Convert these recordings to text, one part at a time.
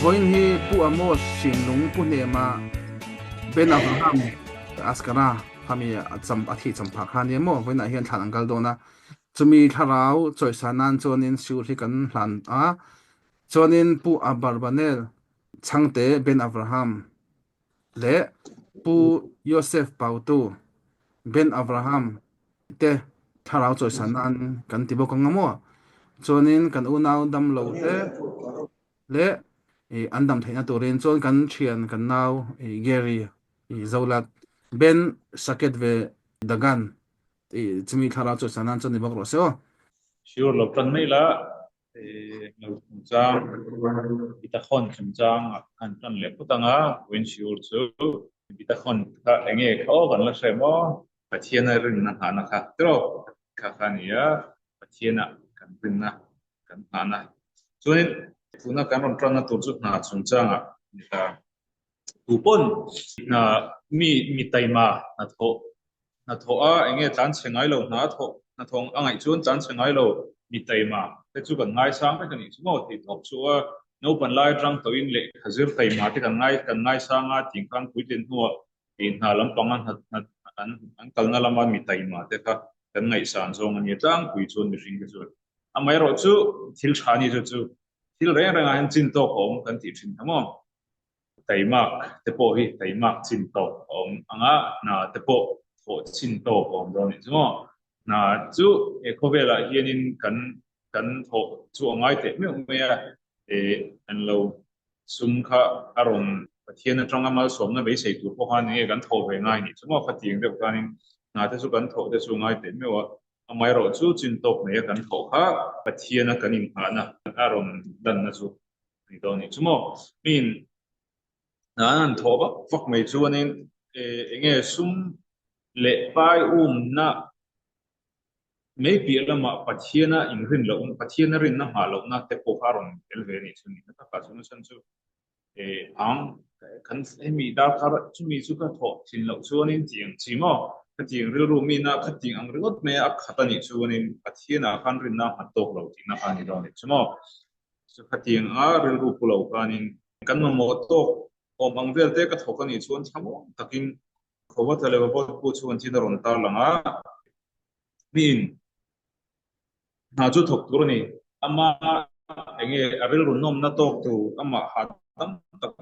voin hi pu amo sin lung pu ne ma ben abraham askara phami acham athi champa khani mo voina hian thlan angal dona chumi tharau choi sanan chonin siu hi kan hlan a chonin pu abarbanel changte ben abraham le pu Joseph pautu ben abraham te tharau choi sanan kan tibo kangamo chonin kan unau dam lo te le andam thaina turin chon kan thian kan nau Gary zolat ben saket ve dagan chumi thara chu sanan chon ni bak ro so Sure lo kan mai la lo chang bitakhon chang kan tan le putanga when sure chu bitakhon ka enge kho kan la semo pathiana rin na hana kha tro kha khania pathiana kan rin na kan hana chuin tuna kan ron tran na tur chu na chung changa ta tupon na mi taima na tho a enge chan chengai lo na tho na thong angai chun chan chengai lo mi taima te chu kan ngai sang te kan chu mo ti thok chu a no pan lai trang to in le hazir taima te kan ngai sang a ting kan puitin huwa in na lam pangan an kalna lama mi taima te kha kan ngai san zong ani tang pui chun mi ring ke chu amai ro chu thil chani chu thil reng reng a han chin to om kan ti thin thamo taimak te po hi taimak chin to om anga na te po ho chin to om ro ni chu na chu e khovela hianin kan ho chu angai te me a e an lo sum kha aron pathian atang amal som na be sei tu po han ni kan tho ve ngai ni chu mo khating de kanin na te chu kan tho te chu ngai te me wa amai ro chu chin to me kan tho kha pathian kan in ha na aron dan na chu ni do ni chu mo min nan thoba vak mai chuanin enge sum le pai na mai pi lama pathiana ingrin lo pathiana rin na ha lo na te po haron elve ni chuni ta ka chunu san chu ang kan mi da kar chumi chu ka tho chin lo chuanin jing chimo ka jing ril ru mi na ka jing ang ringot me a khatani chuanin pathiana kan rin na ha tok lo ti na ka ni do ni chumo chu ka jing a ril ru pu lo kanin kan mo to om ang vel te ka thokani chuan thamo takin khowa thale ba pu chuan chi daron tar langa min na chu thok tur ni ama enge aril run nom na tok tu ama hatam tak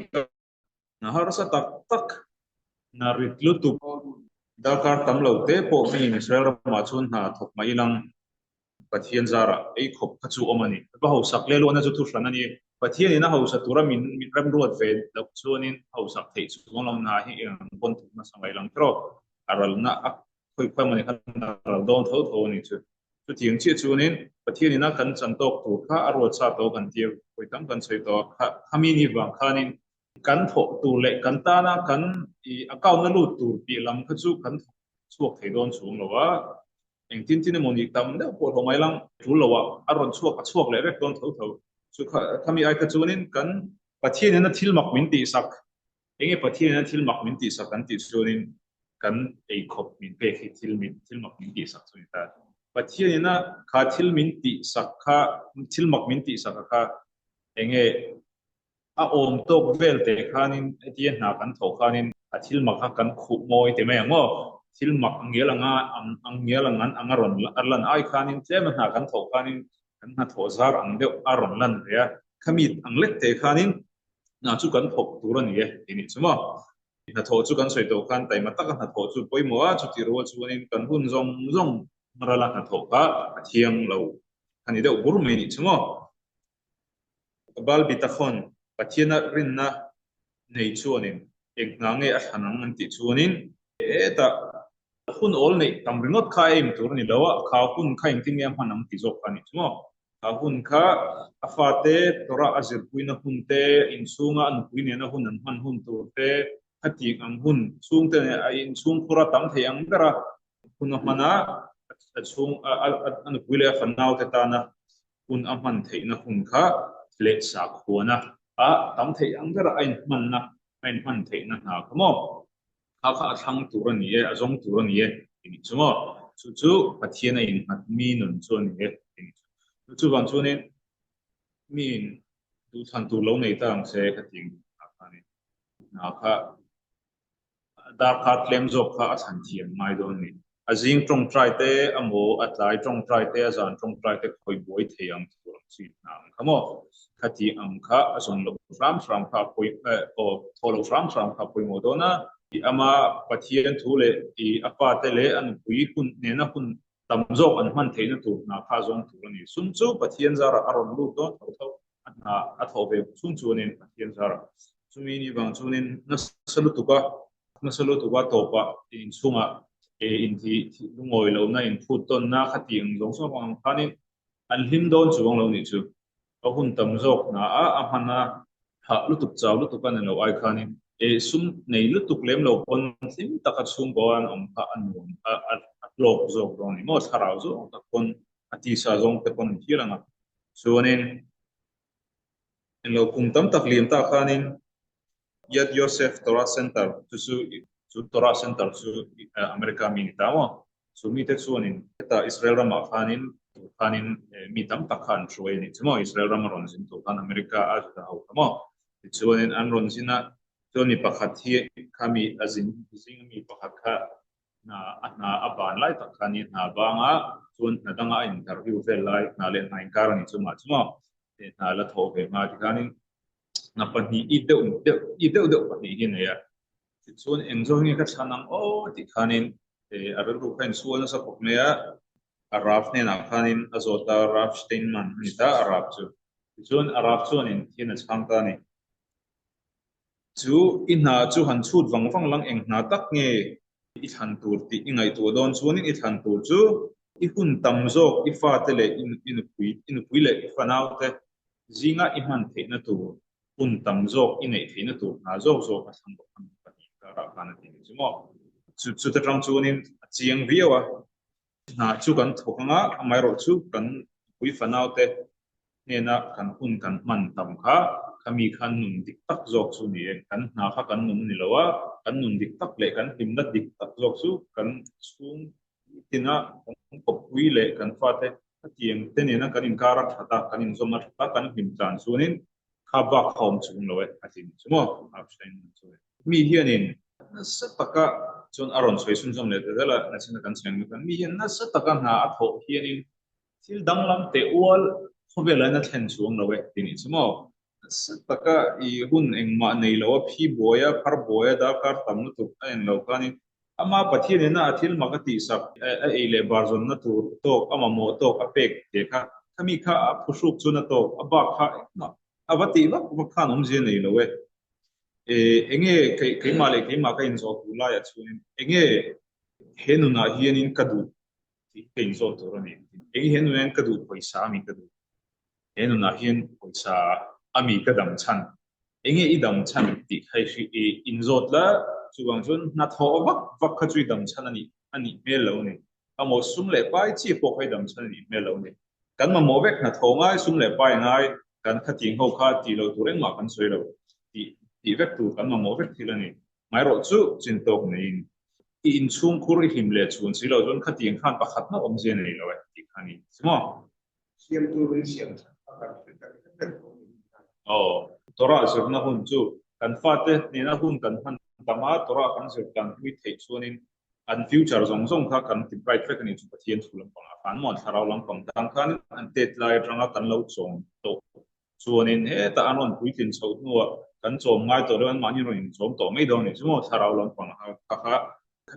na har sa tak tak na ritlu tu dakar tam lo te po min Israel ma chun na thok mai lang pathian zara ei khop khachu omani ba ho sak le lo na chu thu hran ani pathian ina ho sa tura min ram ruat ve da chuanin ho sak thei chu ngom na hi ang kon thu na sangai lang tro aral na a khoi khoi mani khan ral don tho tho ni chu chu tiang chi chuanin pathian ina kan chan tok tu kha aro cha to kan tia khoi tam kan sei to khami ni wa khanin kan tho tu le kan ta na kan I account na lu tu pi lam kha chu kan chuak thei don chung lo wa eng tin tin mo ni tam de po ho mai lang tu lo wa aron chuak le rek don tho tho chu khami ai ka chuanin kan pathian na thil mak min ti sak enge pathian na thil mak min ti sak kan ti chuanin kan ei khop min pe khi thil mak min ti sak chu ta pathian na kha thil min ti sak kha thil mak min ti sak kha enge a om tok vel te khanin etian na kan tho khanin a thil mak kan khu moi te me ngo thil mak angel anga angel angan angaron arlan ai khanin tlem na kan tho khanin kan na tho zar ang deuh aron lan ya khamit anglet te khanin na chu kan thok tur ani e ini chuma na tho chu kan soi to khan tai ma tak na tho chu poimo a chu ti ro chu anin kan hun zong zong marala na tho ka thiang lo ani deuh bur me ni chuma bal bitakhon pathiana rinna nei chuanin ek na nge a thanang an ti chuanin eta hun ol nei tam ringot kha em tur ni lawa kha hun kha ing ting em hanam ti zok ani chumo kha hun kha afate tora azir puina hun te in sunga an puine na hun an man hun tur te hati ang hun sung te a in sung pura tam the ang dara hun mana chung an puile a fanau te ta na hun aman theina hun kha le sa khuana a tam thei ang dara ain man na ain man thei na na kamo kha kha thang turan ye azong turan ye ini chumo chu chu pathiana in hat mi nun chon ye ini chu ban chunin min tu than tu lo nei tang se ka ting ani na kha dar kha tlem jok kha a than thiam mai don ni a jing trong trai te amo atlai trong trai te azan trong trai te khoi boi theyang tu chi na khamo khati ang kha ason lo ram kha poi o tholo ram kha poi modona i ama pathian thu le i apa te le an pui kun ne na kun tam jok an man theina tu na kha zong tu ni sum chu pathian zara aron lu to tho tho na a tho be sum chu nin pathian zara chumi ni bang chunin na salu tu ka na salu tu ka to pa in sunga in thi lungoi lo na in phut ton na khati ang jong so bang khanin an him don chu bang lo ni chu a hun tam jok na a hana ha lu tup chaw lu tup an lo ai khanin sum nei lu tup lem lo pon sim takat sum bo an om kha an mun a lok jok ron ni mo tharau zo ta kon ati sa jong te kon thiranga chuanin en lo kum tam tak lim ta khanin Yad Yosef Torah Center chu Torah Center chu America mi ni tawo chu mi te chuanin ta Israel rama khanin mi tam tak khan chuai ni chumo Israel rama ron sin to khan America a ta ho mo chuanin an ron sina chuan mi pakhat hi khami azin zing mi pakhat kha na aban lai tak khani na banga chuan na danga interview vel lai na le nai kar ni chuma chumo na la tho ve ma ti khanin na pani ideu pani hi ne ya chuan enjoy ni ka chanang o ti khanin aral ru khain suan sa pok me ya araf ne na khanin azota raf steinman ni ta araf chuan araf chuan in thina chang ta ni chu ina chu han chut wang lang eng na tak nge i than tur ti ingai tu don chuan in i than tur chu i hun tam zok i fa te le in pui le i fa nau te zinga i man the na tu hun tam zok i nei the na tu na zok a sam bok an ni ka ra kana ti chu mo chu ta tang chuan in chiang viawa na chu kan thokanga amai ro chu kan pui fa nau te ne na kan hun kan man tam kha kami khan nun dik tak zok chu ni kan na kha kan nun ni lawa kan nun dik tak le kan him na dik tak zok chu kan chung tina kan ko pui le kan fa te tiang te ne na kan in kara thata kan in zoma thata kan him tan chunin kha ba khom chung lo atin chumo abstain chu mi hianin sataka chon aron soi sun jom le te la na china kan cheng kan mi hian na sataka na a tho hianin thil dang lam te wal khobela na thlen chuang lo tini chumo taka i hun engma nei lo phi boya phar boya da kar tam nu tu en lo kani ama pathi ne na athil makati sak a ele barzon na tu to ama mo to a pek te kha kami kha phushuk chu na to aba kha na avati ba kha nom je nei lo enge kai ma le kai ma ka in zo tu la ya chu enge henu na hianin kadu kai zo to ro ni enge henu en kadu paisa mi kadu henu na hian paisa ami ka dam chan enge I dam chan ti khai shi in zot la chuwang chun na tho vak kha chui dam chan ani me lo ni amo sum le pai chi po khai dam chan ni me lo ni kan ma mo vek na tho ngai sum le pai ngai kan kha ting ho kha ti lo tu reng ma kan soi lo ti vek tu kan ma mo vek ti la ni mai ro chu chin tok nei in chung khur him le chun si lo chun kha ting khan pakhat na om je nei lo ti khani simo siam tu rin siam tora sir na hun chu kan fate ni na hun kan han tama tora kan sir kan hui thei chuanin an future zong kha kan ti bright fek ni chu pathian thulam panga kan mon tharau lam pang tang khan an tet lai ranga kan lo chong to chuanin he ta anon pui tin chho nuwa kan chom ngai to ran mani ro in chom to mai do ni chu mo tharau lam pang kha kha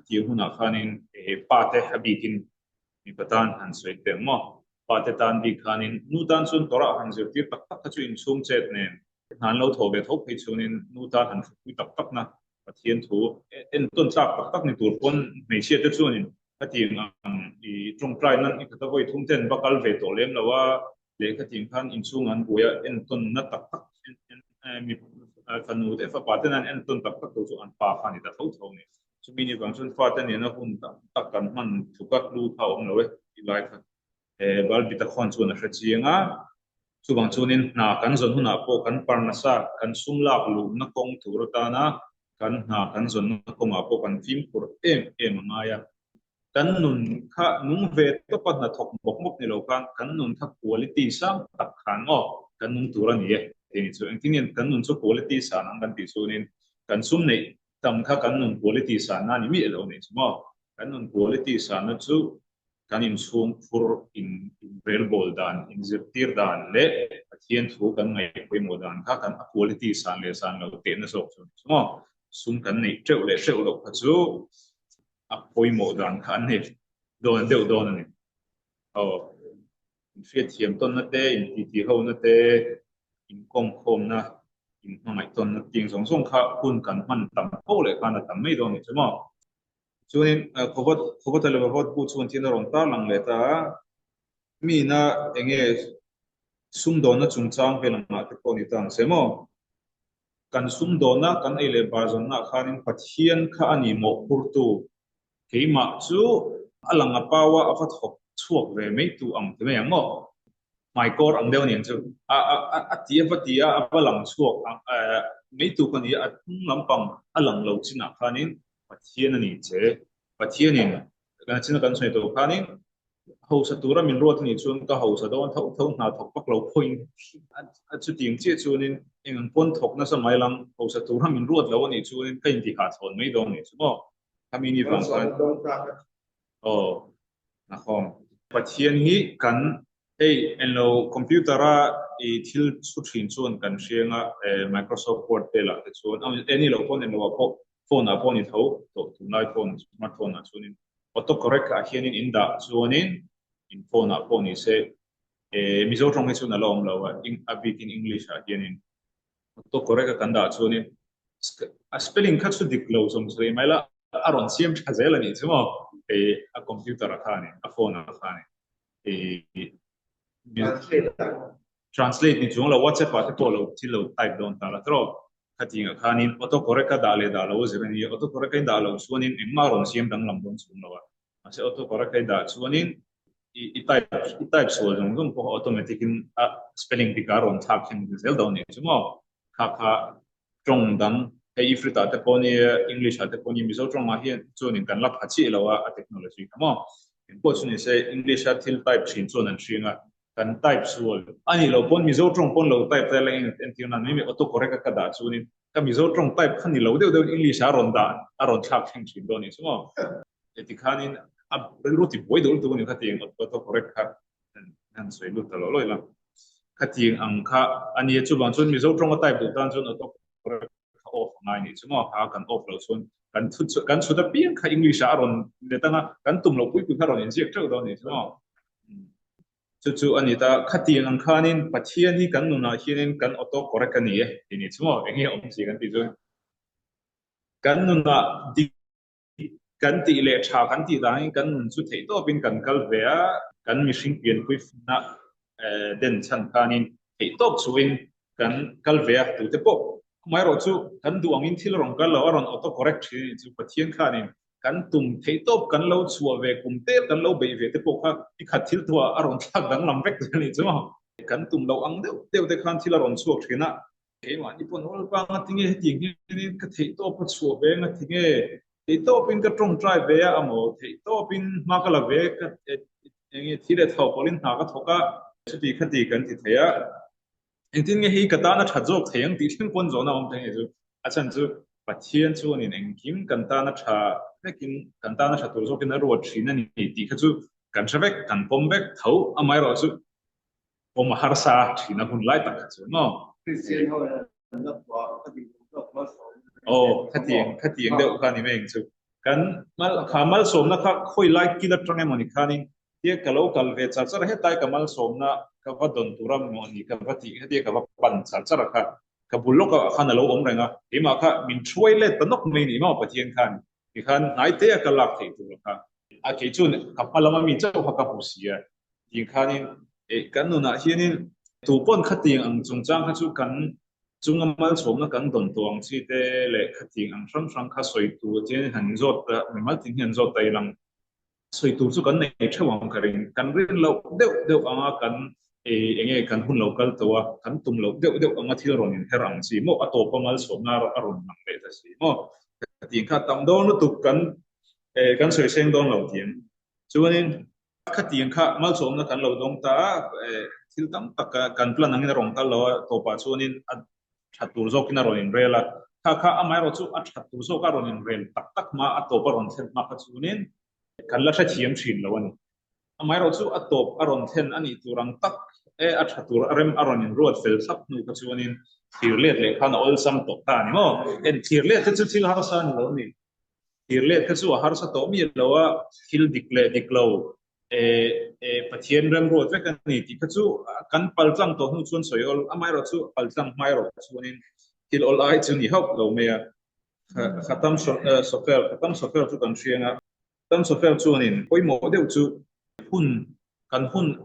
ti huna khanin pa te habitin mi patan han soi te mo patetan di khanin nutan sun tora han zir tir tak tak chu in chum chet ne han lo tho be tho phei chunin nutan han pui tak tak na pathian thu en ton tlak tak tak ni tur pon mei sia te chunin khating I trong trai nan I kata voi thum ten bakal ve to lem lawa le khating khan in chung an buya en ton na tak tak mi kanu te fa paten an en ton tak tak chu an pa khani da tho tho ni chumi ni bang chun fa ten ne na hun tak kan man thukak lu tha om lo ilai kha bal bitakhon chu na hrachianga chubang chunin na kan zon huna po kan parnasa kan sumlak lu na kong turata na kan na kan zon na koma po kan film pur em ngaya kan nun kha nung ve to pat na thok mok mok ni lo kan nun kha quality sam tak khan ngo kan nun turani thì chỗ anh tin kan nun chỗ quality san ang kan ti so nên kan sum này tam kha kan nun quality san na ni mi lo ne mo kan nun quality san na chu kan in sum for in real ball dan in zirtir dan le pathian thu kan ngai poi mo dan kha kan quality san le san lo te na so mo sum kan nei treu lo ka chu a poi mo dan khan ne don deu don ne oh in fiat thiam ton na te in ti ti ho na te in kom na in ngai ton na ting song kha hun kan man tam ko le kan tam mai don ne chu mo chu nin khovat le khovat pu chun tin ron ta lang le ta mi na enge sum don na chung chang pe lang ma te ko ni tang se mo kan sum don na kan ei le ba zon na khanin pathian kha ani mo purtu keima chu alanga pawa afat hop chuak ve mei tu ang te me mo mai kor ang deu nin chu a tia patia apalang chuak mei tu kan ya atung lampang alang lo china khanin pathian ani che pathian in kan china kan soi to khanin ho sa tura min ruat ni chun ka ho sa don thau na thok pak lo point a chu ting che chunin eng pon thok na sa mai lang ho sa tura min ruat lo ni chunin kain ti kha thon mei dong ni chu mo kami ni van kan oh na khom pathian hi kan ei enlo computer a I thil su thin chuan kan hrianga Microsoft Word te la te chuan any lo phone enlo a phone a phone I tho to tunai phone smartphone a chunin autocorrect a hianin in da chuanin in phone a phone I se mizo tong he chuna lom lo a bit in English a hianin autocorrect kan da chuanin a spelling khat su dik lo som sre mai la aron siam thazela ni chumo a computer a khani a phone a khani translate ni chung la WhatsApp pa to lo thilo type don ta la tro khatinga khanin autocorrect ka dale da lo zirani autocorrect da lo suanin engmaron siam dang lam don chung lawa ase autocorrect da suanin I type so jong po automatic in spelling dikaron thak chen zel don ni chumo kha trong dang if ta te poni English te poni mizo trong ma hian chuanin kan la phachi lawa a technology kamo in po chuni se English thil type chin chuan an thringa kan type sual ani lo pon mizo trong pon lo type te lang en tion an mi autocorrect ka da chunin ka mizo trong type khani lo deu English a ron da a ron thak chen chin don ni chumo etikhanin a ruti boy dol tu ni khating autocorrect kha nan soi lu ta lo la khating ang kha ani chu bang chun mizo trong type du tan chun autocorrect off ngai ni chumo ha kan off lo chun kan chu da pian kha English a ron le tanga kan tum lo pui kha ron inject chau do ni chumo chu ani ta khatiang ang khanin pathian hi kan nuna hianin kan autocorrect ani e ni chumo engi om chi kan ti chu kan nuna di kan ti le tha kan ti dang kan nun chu thei to bin kan kal ve a kan mi hring pian pui na den chan khanin thei to chuin kan kal ve a tu te po mai ro chu kan duang in thil rong kal lo aron autocorrect chi chu pathian khanin kan tum thei top kan lo chua ve kum te kan lo be ve te po kha I khat thil tua aron thak dang lam vek ni chu kan tum lo ang deu te khan thil aron chuak thina e ma ni pon hol pa nga tinge ting ni ka thei top pa chua ve nga tinge thei top in ka trong drive ve a mo thei top in ma ka la ve ka engi thile thau polin na ka thoka chu ti khati kan ti theya en tin nge hi ka ta na thajok theyang ti thing pon zona om te chu achan chu pathian chu ni eng kim kan ta na tha lekin kan ta na tha tur zo kin ro thina ni ti kha chu kan thavek kan pombek thau amai ro chu pom har sa thina hun lai tak chu no oh khatiang deuh kha ni meng chu kan mal khamal som na kha khoi lai ki la tang emoni khani ye kalo kal ve cha char he tai kamal som na ka va don turam mo ni ka va ti he ka va pan cha char kha ka bulok ka khana lo om renga ema kha min throi le tanok me ni ma pathian khan ki khan nai te ka lak thei tu kha a ke chun ka palama mi chau ha ka pusia ti khanin e kan nu na hianin tu pon khating ang chung chang kha chu kan chung amal som na kan don tuang chi te le khating ang sang kha soi tu chen han zot ta mal tin han zot tai lang soi tu chu kan nei thawang karin kan rin lo deu anga kan enge kan hun local to kan tum lo deu anga thil ron in herang chi mo ato pamal som na aron nang le ta si mo ti kha tam do no tu kan kan soi seng don lo tien chuanin khát tiền khát mal som na kan lo dong ta thil tam tak kan plan angin rong ta lo to pa chuanin thattur zo kina ron in rela kha amai ro chu a thattur zo ka ron in rel tak tak ma a to pa ron thlen ma kha chunin kan la tha thiam thin lo ani amai ro chu a top a ron thlen ani turang tak a thattur arem aron in road fel thap nu kha chuanin thir let le khan ol sam to ta ni mo en thir let chu thil har sa ni lo ni thir let kha chu har sa to mi lo wa thil diklo pathian rem ro ve kan ni ti chu kan palchang to hu chun soyol amai ro chu palchang mai ro chuanin til ol ai chu ni hok lo me khatam sofer chu kan rianga tam sofer chuanin poimo deuh chu hun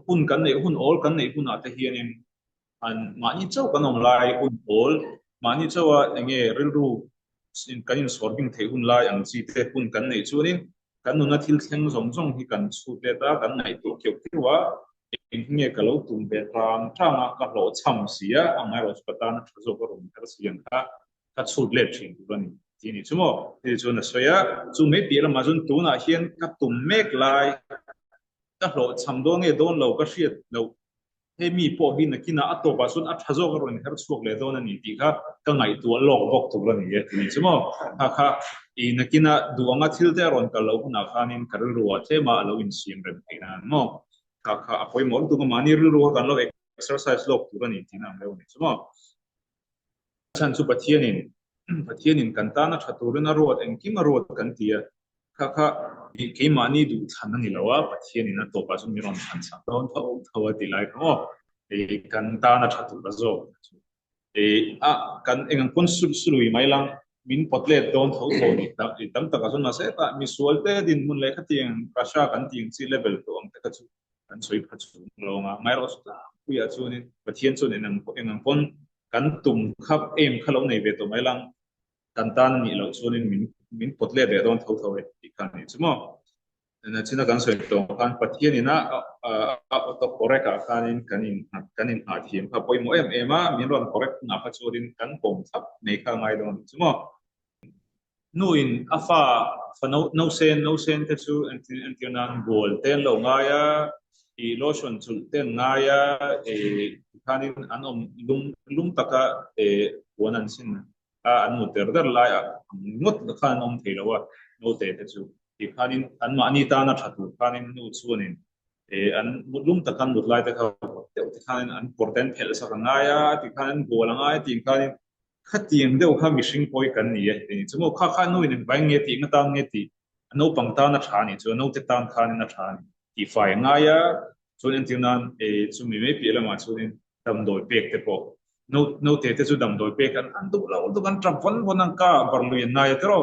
hun kan nei hun ol kan nei hun ate hianin an mani chau kan om lai hun ol mani chawa enge rilru in kan in sorbing the hun lai ang chi te hun kan nei chuanin kan nuna thil thleng zong zong hi kan chu te ta kan nai tu keu tiwa in nge kalo tum be ram thanga ka lo cham sia angai ro patan thuzo ko rum kar siang ka chut le thin tu ni ti ni chumo ti chu na soya chu me pi la ma jun tu na hian ka tum mek lai ka lo cham do nge don lo ka hriat lo he mi po hi na kina ato ba sun a thazo ko ron kar chuak le don ani ti ka ngai tu lok bok tu ni ti ni chumo kha na kina duanga thil te ron ka lo na khanin karil ruwa the ma lo in sim rem ina no kha apoi mol tu ma ni ru kan lo exercise lok tu ni tina lo ni chumo chan chu pathianin kan ta na thaturina ruat en kima ruat kan tia kha ke mani du than ni lawa pathianin na to pa chu mi ron than sa don thawa ti lai ko kan ta na thatur zo a kan engang pon sului mai lang min potlet don tho tho ni tam ta ka na se ta mi sualte din mun le khatiang kasha kan ting chi level to ang ta chu kan soi pha chu lo nga mai ro sta ku ya chu ni pathian chu ni nang engang pon kan tum khap em khalo nei ve to mai lang kan tan ni lo chu ni min potlet de don tho tho e kan ni chu mo na china kan soi to kan pathian ina to correct kanin a thiam kha poi mo ema min ron correct na pha chu din kan pom thap nei kha ngai don chu mo nuin afa fa no sen te chu anti nan bol ten lo nga ya I lotion chul ten nga ya khanin anom lum taka wanan sin an muter der la ya ngot khan om theilawa no te chu I khanin an ma ani ta na thatu khanin nu chuanin an lum takan mut lai ta kha te khanin an important phel sa nga ya ti khanin bol nga ti khanin khatiang deuh kha mihring poi kan ni e chumo kha nu in bang nge ti nga tang nge ti no pangta na thani chu no te tang khan na thani ti fai nga ya chuan tinan chu mi me pi lama chuan dam doi pek te po no te chu dam doi pek an du lo du kan tra von ang ka bar lu na ya tro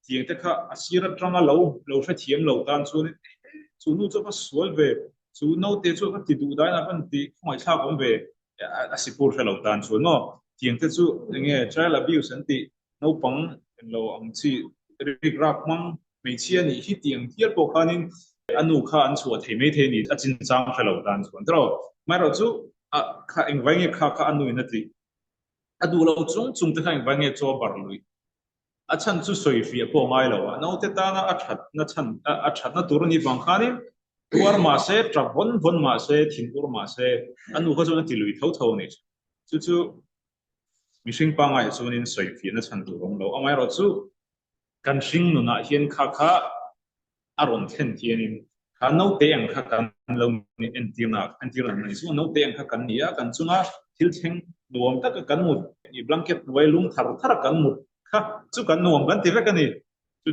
tiang te kha asira tranga lo tha thiam lo tan chu nu chu pa sual ve chu no te chu ka ti du dai na pan ti khoi tha kom ve asipur lo tan chu no tiang te chu nge child abuse an ti no pang lo ang chi rik rak mang me chia ni hi tiang tial po khanin anu kha an chu thei me the ni a chin chang khalo dan chu tro mai ro chu a kha eng wang kha anu na ti adu lo chung te kha eng wang cho bar lui a chan chu soi fi po mai lo no te ta na a that na tur ni bang khanin tuar ma se tra von ma se thin tur ma se anu kha chu na ti lui tho ni chu mishing pa ngai chu nin soi fi na chan tu rong lo amai ro chu kan sing nu na hian kha aron then hianin kha no te ang kha kan lo ni entina ni chu no te ang kha kan nia kan chunga thil theng nuam tak kan mut I blanket wai lung thar kan mut kha chu kan nuam kan ti vek ani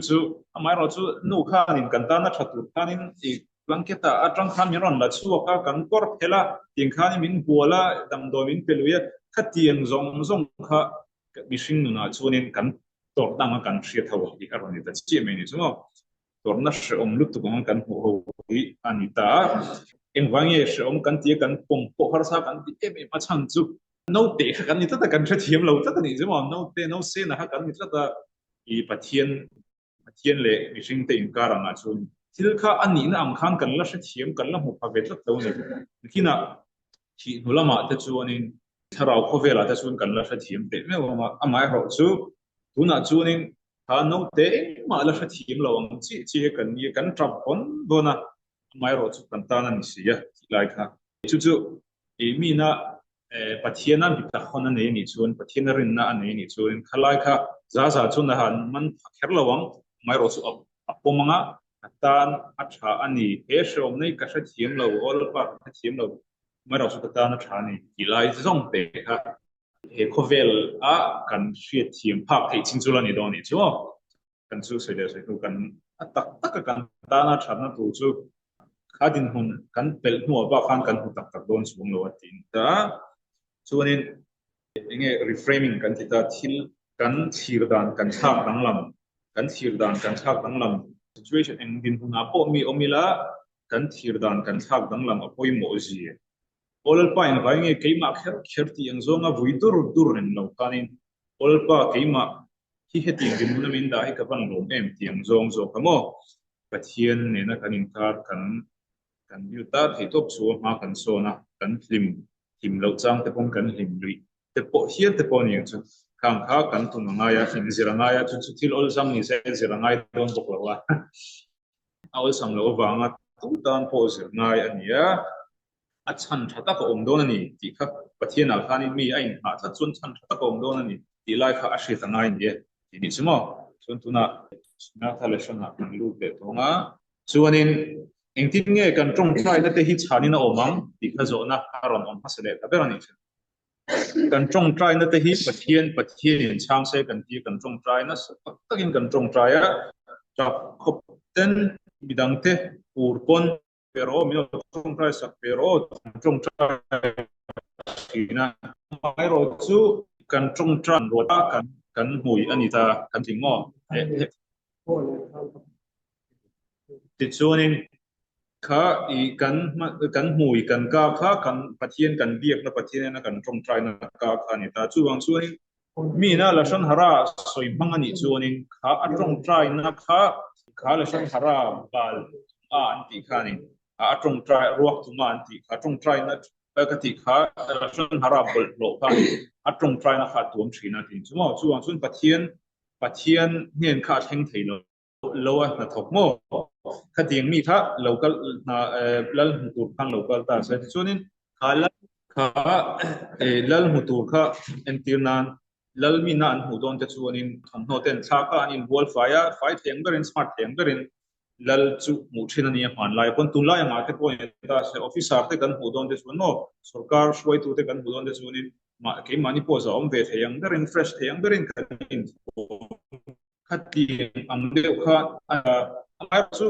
chu amai ro chu nu kha nin kan ta na thatu khanin I blanket a atang khan mi ron la chu ka kan kor phela ting khan min bola dam do min peluya kha tiang zong kha mishing nu na chunin kan tor dang kan hria thaw I ka ron ni ta chi me ni chu torna shom lut tu kan ho hi anita eng wange shom kan ti kan pom po har sa kan ti em ma chang chu no te kan ni ta kan thra thiam lo ta ni chu no te no se na kan ni ta I pathian le mishing te in karanga chu thil kha ani na am khan kan la hra thiam kan la mu pha ve tla to ni kina hi nulama te chu anin tharau kho vela ta chu kan la hra thiam te me ma amai ro chu tuna chu nin ha no te ma la hra thiam lo ang chi kan ni kan trap kon bona mai ro chu kan ta na ni sia lai kha chu chu e mi na pathiana bi ta khona nei ni chuan pathiana rin na nei ni chuan khalai kha za chu na han man kher lawang mai ro chu apomanga tan atha ani he shom nei ka sha thiam lo ol pa thiam lo mai ro chu ta na tha ni ilai zong te kha he khovel a kan hria thiam phak thei ching chu la ni do ni chu kan chu se de se tu kan tak tak kan ta na tha na tu chu khadin hun kan pel nuwa ba khan kan hu tak tak don chung lo atin ta chuanin enge reframing kan tita thil kan thir dan kan thak dang lam kan thir dan kan thak dang lam situation eng din huna po mi omila kan thir dan kan thak dang lam apoi mo ji olal pa eng vai nge keima kher kher ti eng zonga vuidur dur ren lo kanin olal pa keima hi heti din huna min da hi ka ban lo em ti eng zong zo kamo pathian ne na kanin kar kan yuta thei top chu ma kan so na kan him lo chang te pon kan him lui te po hian te pon yang chu khang kha kan tu nga ya hin zira nga ya chu thil ol sam ni se zira nga don bok lo wa ol sam lo wa nga tu dan po zira nga ya ania a chan thata ko om don ani ti kha pathian al khanin mi a in ha tha chun chan thata ko om don ani ti lai kha a hri tanga in ye ti ni chumo chun tuna na tha le shona kan lu be tonga chuanin eng tin nge kan trong trai na te hi chani na omang ti kha zo na aron om hasle ta berani kan trong trai na te hi pathian in chang se kan ti kan trong trai na takin kan trong trai a ta khop ten bidang te ur pon pero mi trong trai sak pero trong trai na mai ro chu kan trong trai ro ta kan hui ani ta kan ting mo ti chuanin kha i kan hui kan ka kha kan pathian kan biak na pathian na kan trong trai na ka kha ni ta chuwang chuanin mi na la shan hara soi bang ani chuanin kha a trong trai na kha la shan hara bal a anti kha ni a trong trai ruak tu ma anti kha trong trai na ka ti kha la shan hara bol lo kha a trong trai na kha tuam thina tin chuwang chun pathian hian kha theng thei lo lo na thok mo khá tiếng mi tha local na lal mutur khang local ta se chuanin khala kha lal mutur kha entirnan lal mi na an hu don te chuanin thamno ten tha ka anin wall fire fight theng berin smart theng berin lal chu mu thina ni han lai pon tu lai anga te point ta se officer te kan hu don te chuan no sarkar shwai tu te kan hu don te chuanin ma ke mani po za om ve theyang berin fresh theyang berin kan khá tiếng ang deuh kha ai chu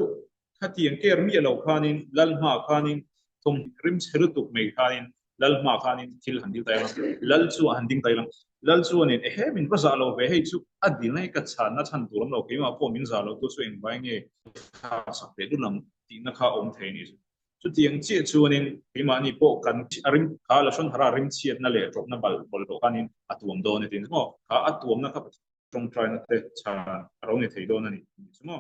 khá tiếng ker mi lo khanin lal ma khanin thum rim seru tuk mai khanin lal ma khanin thil handil tai lal chu handing tai lang lal chu anin he min ba za lo ve hei chu adil nei ka chan na chan turam lo ke ma po min za lo tu chu eng bai nge kha sak pe du lam ti na kha om thei ni chu tiếng che chu anin ke ma ni po kan arim kha la shon hara rim chiat na le drop na bal bol lo khanin atuam do ne tin mo kha atuam na kha trong trai na te cha rong ni thei do na ni mo